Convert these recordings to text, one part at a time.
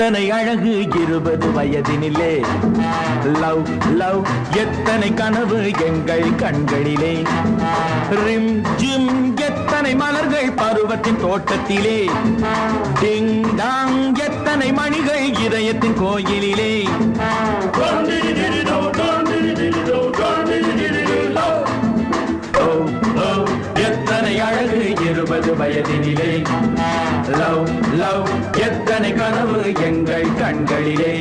எத்தனை அழகு 20 வயதினிலே. Love love எத்தனை கனவு எங்கள் கண்களிலே. ரிம் ஜிம் எத்தனை மலர்கள் பருவத்தின் தோட்டத்திலே. டிங் டாங் எத்தனை மணிகள் இதயத்தின் கோயிலிலே. எத்தனை அழகு 20 வயதினிலே. லவ் லவ் எத்தனை கனவு எங்கள் கண்களிலே.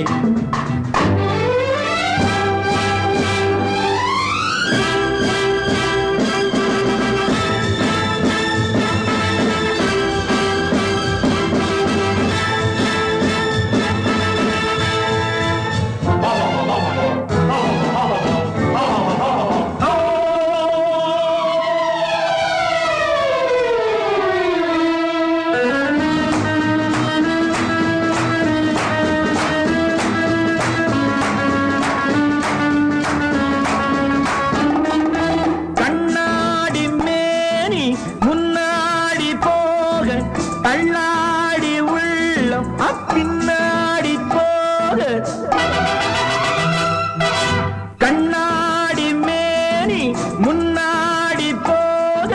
தள்ளாடி உள்ளம் பின்னாடி போக. கண்ணாடி மேனி முன்னாடி போக.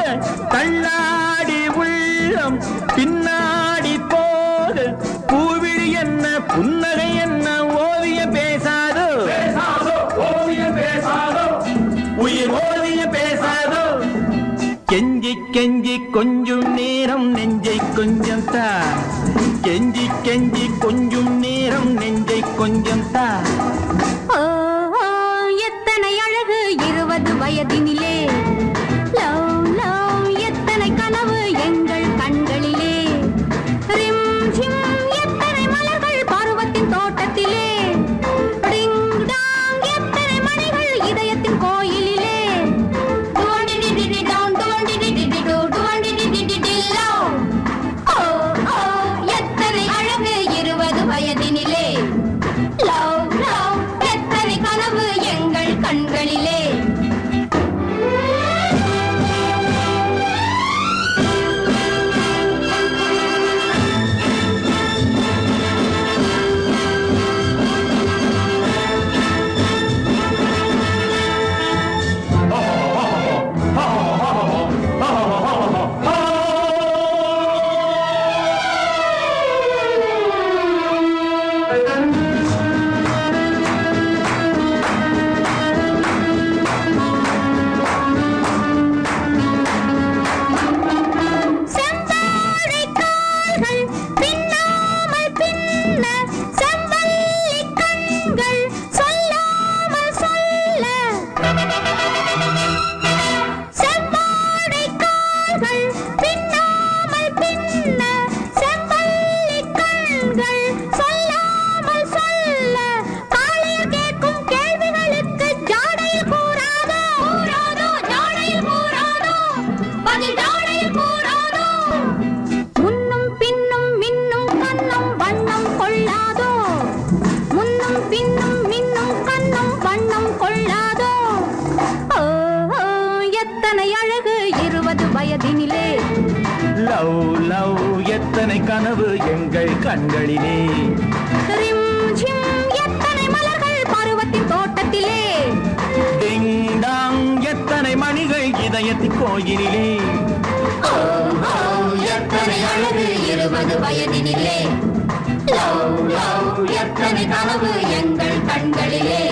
தள்ளாடி உள்ளம் பின்னாடி போக. பூவிழி என்ன புன்னகை என்ன ஓவியம் பேசாதோ. ஓவியம் பேசாதோ உயிர் ஓவியம் பேசாதோ. கெஞ்சி கெஞ்சி கொஞ்சம் நேரம் நெஞ்சை கொஞ்சம் தா. கெஞ்சி கெஞ்சி கொஞ்சம் நேரம் நெஞ்சை கொஞ்சம் தா. எத்தனை அழகு 20 வயதினிலே. லவ் லவ் எத்தனை கனவு எங்கள் கண்களிலே. ரிம் ஜிம் எத்தனை மலர்கள் பருவத்தின் தோட்டத்திலே. டிங் டாங் எத்தனை மணிகள் இதயத்தின் கோயிலிலே. எத்தனை அழகு 20 வயதினிலே. லவ் லவ் எத்தனை கனவு எங்கள் கண்களிலே. வயதினிலே. லவ் லவ் எத்தனை கனவு எங்கள் கண்களிலே. ரிம் ஜிம் எத்தனை மலர்கள் பருவத்தின் தோட்டத்திலே. டிங் டாங் எத்தனை மணிகள் இதயத்தின் கோயிலிலே. எத்தனை அழகு 20 வயதினிலே. லவ் லவ் எத்தனை கனவு எங்கள் கண்களிலே.